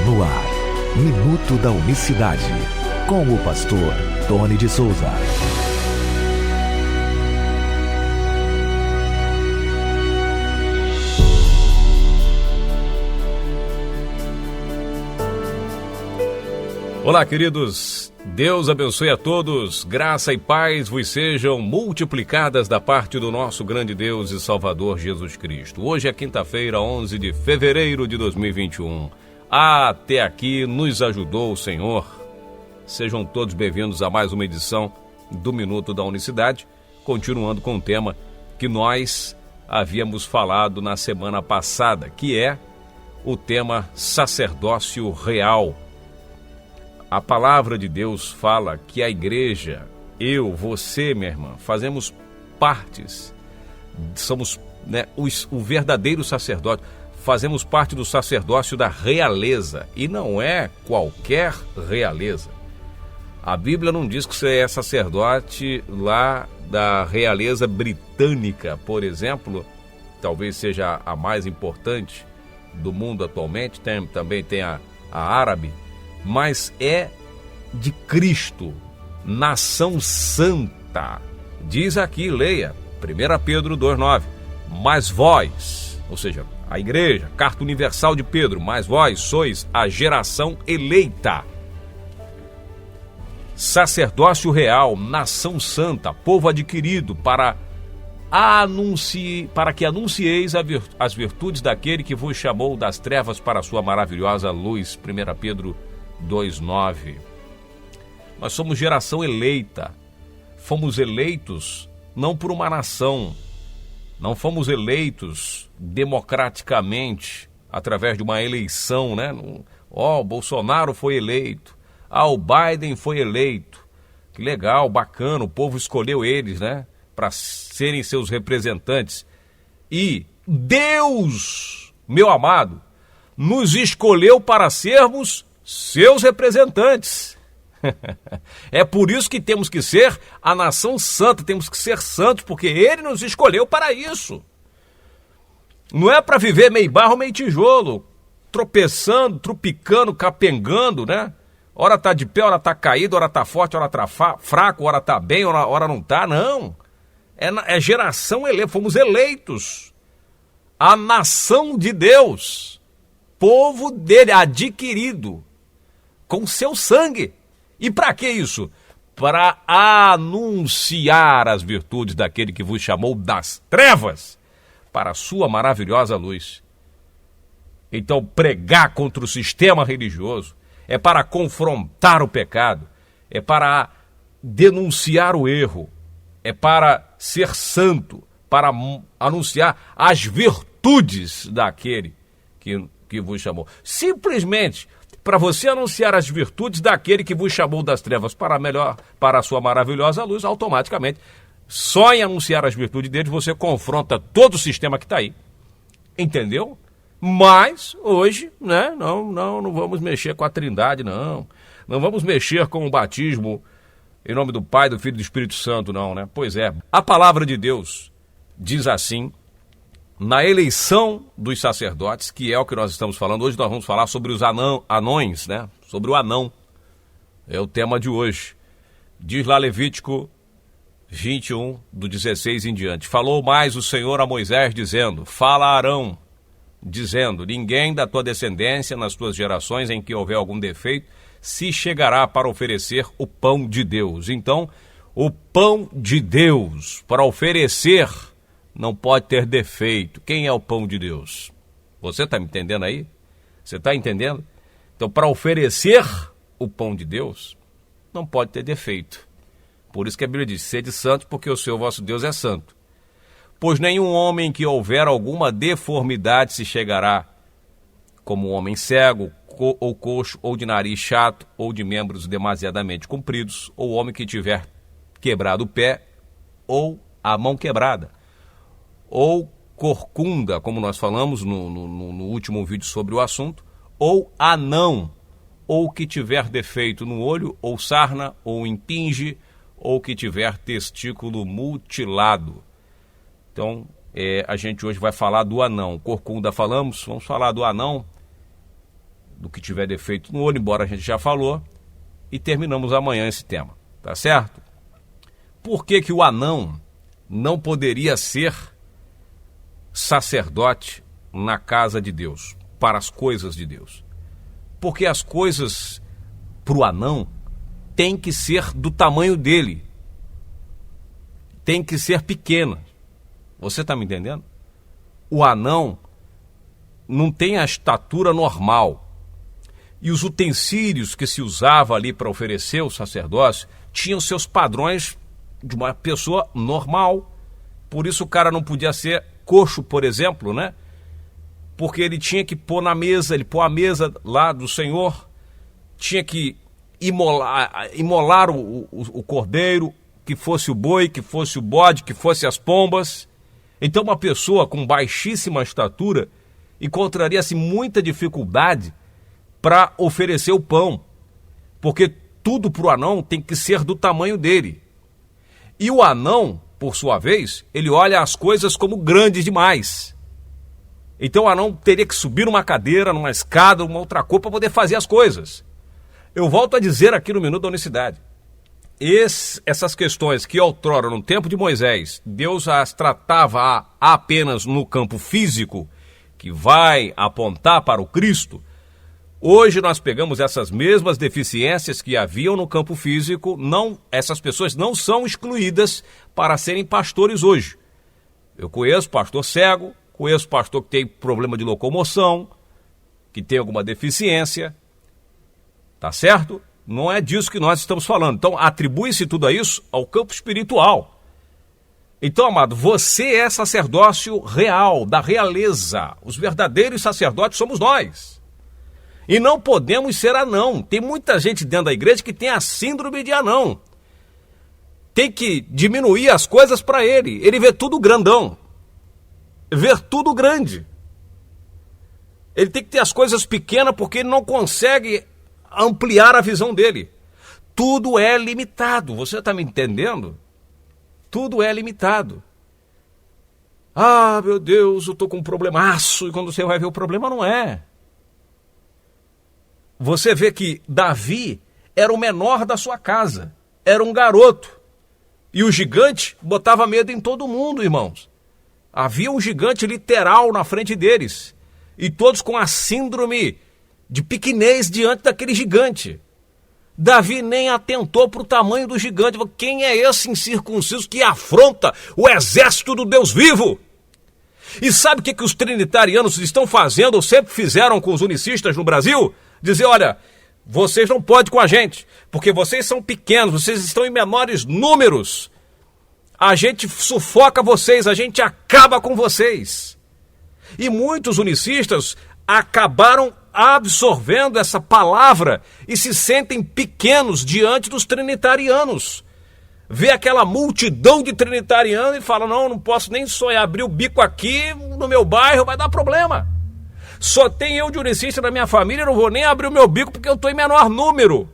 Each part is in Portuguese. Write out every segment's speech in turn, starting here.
No ar, Minuto da Unicidade, com o pastor Tony de Souza. Olá, queridos. Deus abençoe a todos. Graça e paz vos sejam multiplicadas da parte do nosso grande Deus e Salvador Jesus Cristo. Hoje é quinta-feira, 11 de fevereiro de 2021. Até aqui nos ajudou o Senhor. Sejam todos bem-vindos a mais uma edição do Minuto da Unicidade, continuando com o tema que nós havíamos falado na semana passada, que é o tema sacerdócio real. A palavra de Deus fala que a igreja, eu, você, minha irmã, fazemos partes, somos o verdadeiro sacerdote, fazemos parte do sacerdócio da realeza, e não é qualquer realeza. A Bíblia não diz que você é sacerdote lá da realeza britânica, por exemplo, talvez seja a mais importante do mundo atualmente, também tem a árabe, mas é de Cristo, nação santa. Diz aqui, leia, 1 Pedro 2,9, mas vós, ou seja, a igreja, carta universal de Pedro, mas vós sois a geração eleita, sacerdócio real, nação santa, povo adquirido, para que anuncieis as virtudes daquele que vos chamou das trevas para a sua maravilhosa luz. 1 Pedro 2,9. Nós somos geração eleita. Fomos eleitos não por uma nação, não fomos eleitos democraticamente através de uma eleição, né? O Bolsonaro foi eleito, o Biden foi eleito. Que legal, bacana, o povo escolheu eles, né, para serem seus representantes. E Deus, meu amado, nos escolheu para sermos seus representantes. É por isso que temos que ser a nação santa, temos que ser santos, porque Ele nos escolheu para isso. Não é para viver meio barro, meio tijolo, tropeçando, trupicando, capengando, né? Ora tá de pé, ora tá caído, ora tá forte, ora tá fraco, ora tá bem, ora não tá, não. É geração eleita, fomos eleitos. A nação de Deus, povo dele, adquirido com seu sangue. E para que isso? Para anunciar as virtudes daquele que vos chamou das trevas para a sua maravilhosa luz. Então, pregar contra o sistema religioso é para confrontar o pecado, é para denunciar o erro, é para ser santo, para anunciar as virtudes daquele que vos chamou. Simplesmente para você anunciar as virtudes daquele que vos chamou das trevas para a sua maravilhosa luz, automaticamente, só em anunciar as virtudes dele, você confronta todo o sistema que está aí. Entendeu? Mas, hoje, né, não vamos mexer com a Trindade, não. Não vamos mexer com o batismo em nome do Pai, do Filho e do Espírito Santo, não, né? Pois é, a palavra de Deus diz assim, na eleição dos sacerdotes, que é o que nós estamos falando. Hoje nós vamos falar sobre os anões, né? Sobre o anão. É o tema de hoje. Diz lá Levítico 21, do 16 em diante. Falou mais o Senhor a Moisés, dizendo, fala a Arão, dizendo, ninguém da tua descendência, nas tuas gerações em que houver algum defeito, se chegará para oferecer o pão de Deus. Então, o pão de Deus, para oferecer, não pode ter defeito. Quem é o pão de Deus? Você está me entendendo aí? Você está entendendo? Então, para oferecer o pão de Deus, não pode ter defeito. Por isso que a Bíblia diz, sede santos, porque o Senhor vosso Deus é santo. Pois nenhum homem que houver alguma deformidade se chegará, como um homem cego, ou coxo, ou de nariz chato, ou de membros demasiadamente compridos, ou homem que tiver quebrado o pé, ou a mão quebrada, ou corcunda, como nós falamos no último vídeo sobre o assunto, ou anão, ou que tiver defeito no olho, ou sarna, ou impinge, ou que tiver testículo mutilado. Então, a gente hoje vai falar do anão. Corcunda falamos, vamos falar do anão. do que tiver defeito no olho, embora a gente já falou, e terminamos amanhã esse tema, tá certo? Por que que o anão não poderia ser sacerdote na casa de Deus, para as coisas de Deus? Porque as coisas para o anão têm que ser do tamanho dele, tem que ser pequena. Você está me entendendo? O anão não tem a estatura normal. E os utensílios que se usava ali para oferecer o sacerdócio tinham seus padrões de uma pessoa normal. Por isso o cara não podia ser coxo, por exemplo, né? Porque ele tinha que pôr na mesa, ele pôr a mesa lá do Senhor, tinha que imolar o cordeiro, que fosse o boi, que fosse o bode, que fosse as pombas. Então uma pessoa com baixíssima estatura encontraria-se muita dificuldade para oferecer o pão, porque tudo para o anão tem que ser do tamanho dele. E o anão, por sua vez, ele olha as coisas como grandes demais. Então o anão teria que subir numa cadeira, numa escada, uma outra coisa para poder fazer as coisas. Eu volto a dizer aqui no Minuto da Unicidade, essas questões que outrora, no tempo de Moisés, Deus as tratava apenas no campo físico, que vai apontar para o Cristo. Hoje nós pegamos essas mesmas deficiências que haviam no campo físico, essas pessoas não são excluídas para serem pastores hoje. Eu conheço pastor cego, conheço pastor que tem problema de locomoção, que tem alguma deficiência, tá certo? Não é disso que nós estamos falando. Então atribui-se tudo isso ao campo espiritual. Então, amado, você é sacerdócio real, da realeza. Os verdadeiros sacerdotes somos nós. E não podemos ser anão. Tem muita gente dentro da igreja que tem a síndrome de anão. Tem que diminuir as coisas para ele. Ele vê tudo grandão. Vê tudo grande. Ele tem que ter as coisas pequenas porque ele não consegue ampliar a visão dele. Tudo é limitado. Você está me entendendo? Tudo é limitado. Ah, meu Deus, eu estou com um problemaço. E quando você vai ver o problema, não é. Você vê que Davi era o menor da sua casa. Era um garoto. E o gigante botava medo em todo mundo, irmãos. Havia um gigante literal na frente deles. E todos com a síndrome de pequenez diante daquele gigante. Davi nem atentou para o tamanho do gigante. Quem é esse incircunciso que afronta o exército do Deus vivo? E sabe o que os trinitarianos estão fazendo, ou sempre fizeram com os unicistas no Brasil? Dizer, olha, vocês não podem com a gente, porque vocês são pequenos, vocês estão em menores números. A gente sufoca vocês, a gente acaba com vocês. E muitos unicistas acabaram absorvendo essa palavra e se sentem pequenos diante dos trinitarianos. Vê aquela multidão de trinitarianos e fala, não posso nem sonhar, abrir o bico aqui no meu bairro, vai dar problema. Só tem eu de unicista na minha família, não vou nem abrir o meu bico porque eu estou em menor número.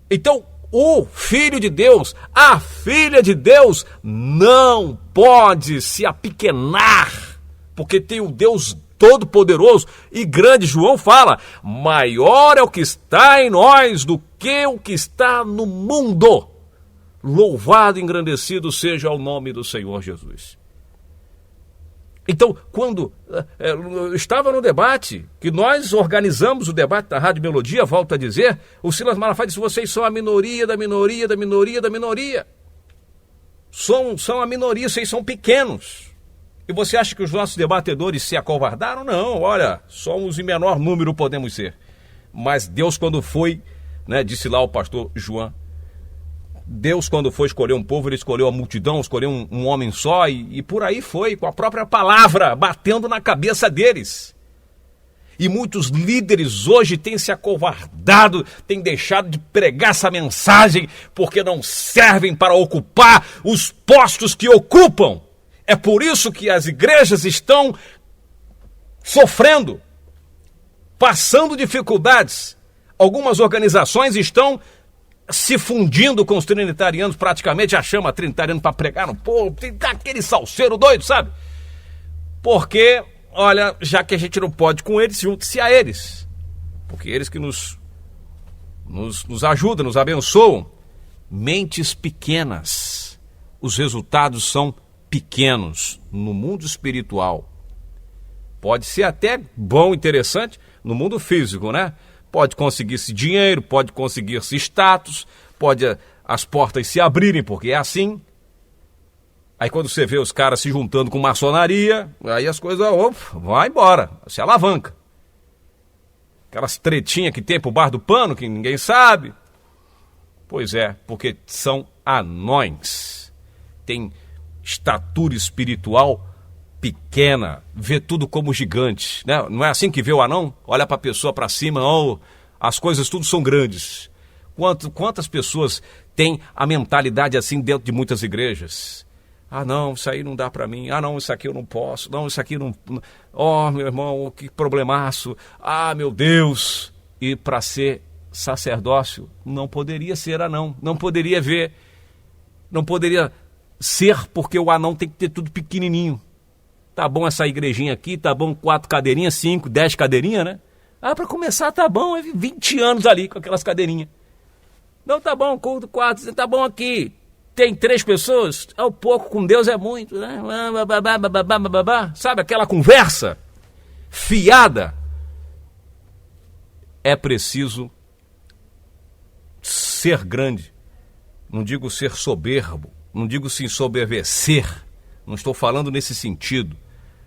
Então, o Filho de Deus, a Filha de Deus, não pode se apequenar, porque tem o Deus Todo-Poderoso e grande. João fala, maior é o que está em nós do que o que está no mundo. Louvado e engrandecido seja o nome do Senhor Jesus. Então, quando eu estava no debate, que nós organizamos o debate da Rádio Melodia, volto a dizer, o Silas Malafaia disse, vocês são a minoria da minoria da minoria da minoria. São a minoria, vocês são pequenos. E você acha que os nossos debatedores se acovardaram? Não, olha, somos em menor número podemos ser. Mas Deus quando foi, disse lá o pastor João, Deus quando foi escolher um povo, ele escolheu a multidão, escolheu um homem só e por aí foi, com a própria palavra, batendo na cabeça deles. E muitos líderes hoje têm se acovardado, têm deixado de pregar essa mensagem, porque não servem para ocupar os postos que ocupam. É por isso que as igrejas estão sofrendo, passando dificuldades. Algumas organizações estão se fundindo com os trinitarianos, praticamente já chama trinitariano para pregar no povo, tem aquele salseiro doido, sabe? Porque olha, já que a gente não pode com eles, junte-se a eles. Porque eles que nos ajudam, nos abençoam. Mentes pequenas. Os resultados são pequenos no mundo espiritual. Pode ser até bom, interessante no mundo físico, né? Pode conseguir-se dinheiro, pode conseguir-se status, pode as portas se abrirem, porque é assim. Aí quando você vê os caras se juntando com maçonaria, aí as coisas, vai embora, se alavanca. Aquelas tretinhas que tem pro bar do pano, que ninguém sabe. Pois é, porque são anões. Tem estatura espiritual pequena, vê tudo como gigante, né? Não é assim que vê o anão? Olha para a pessoa para cima, as coisas tudo são grandes. Quantas pessoas têm a mentalidade assim dentro de muitas igrejas? Ah, não, isso aí não dá para mim. Ah, não, isso aqui eu não posso. Não, isso aqui não... Oh, meu irmão, que problemaço. Ah, meu Deus. E para ser sacerdócio, não poderia ser anão. Não poderia ver. Não poderia ser, porque o anão tem que ter tudo pequenininho. Tá bom essa igrejinha aqui, tá bom 4 cadeirinhas, 5, 10 cadeirinhas, né? Ah, para começar tá bom, é 20 anos ali com aquelas cadeirinhas. Não, tá bom, 4, tá bom aqui. Tem 3 pessoas, é o pouco, com Deus é muito, né? Sabe aquela conversa fiada? É preciso ser grande. Não digo ser soberbo, não digo se ensoberbecer. Não estou falando nesse sentido.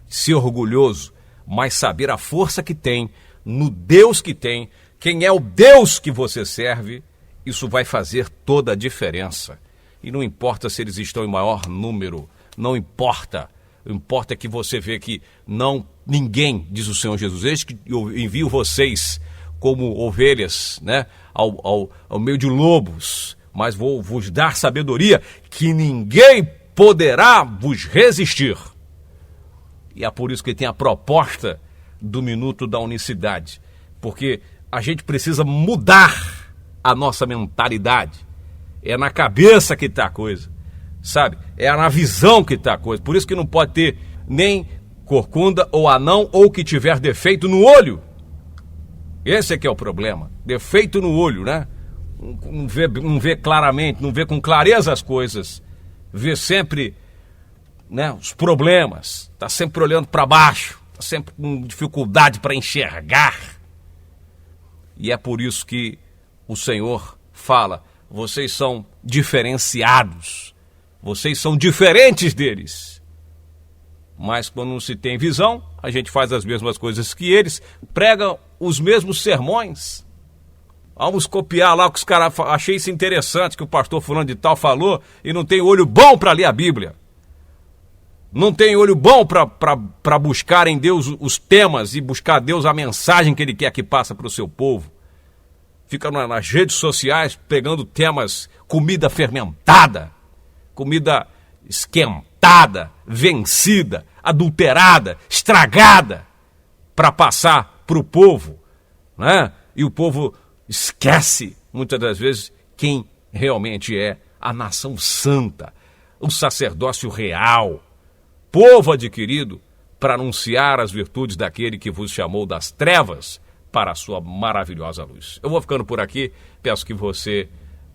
Ser orgulhoso, mas saber a força que tem, no Deus que tem, quem é o Deus que você serve, isso vai fazer toda a diferença. E não importa se eles estão em maior número, não importa. O que importa é que você vê que ninguém, diz o Senhor Jesus, eis que eu envio vocês como ovelhas, né, ao meio de lobos, mas vou vos dar sabedoria que ninguém poderá vos resistir. E é por isso que tem a proposta do Minuto da Unicidade, porque a gente precisa mudar a nossa mentalidade. É na cabeça que está a coisa, sabe? É na visão que está a coisa. Por isso que não pode ter nem corcunda ou anão ou que tiver defeito no olho. Esse é que é o problema. Defeito no olho, né? Não vê claramente, não vê com clareza as coisas. Vê sempre, né, os problemas. Está sempre olhando para baixo. Está sempre com dificuldade para enxergar. E é por isso que o Senhor fala: vocês são diferenciados, vocês são diferentes deles. Mas quando não se tem visão, a gente faz as mesmas coisas que eles, prega os mesmos sermões. Vamos copiar lá o que os caras... Achei isso interessante que o pastor fulano de tal falou e não tem olho bom para ler a Bíblia. Não tem olho bom para buscar em Deus os temas e buscar a Deus a mensagem que Ele quer que passe para o seu povo. Fica nas redes sociais pegando temas, comida fermentada, comida esquentada, vencida, adulterada, estragada, para passar para o povo, né? E o povo esquece, muitas das vezes, quem realmente é a nação santa, o sacerdócio real, povo adquirido para anunciar as virtudes daquele que vos chamou das trevas para a sua maravilhosa luz. Eu vou ficando por aqui, peço que você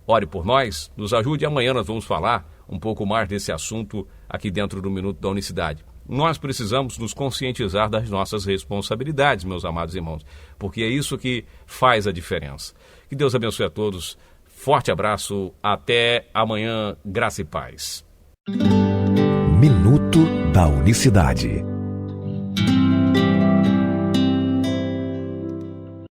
ore por nós, nos ajude, e amanhã nós vamos falar um pouco mais desse assunto aqui dentro do Minuto da Unicidade. Nós precisamos nos conscientizar das nossas responsabilidades, meus amados irmãos, porque é isso que faz a diferença. Que Deus abençoe a todos, forte abraço, até amanhã, graça e paz. Minuto da Unicidade.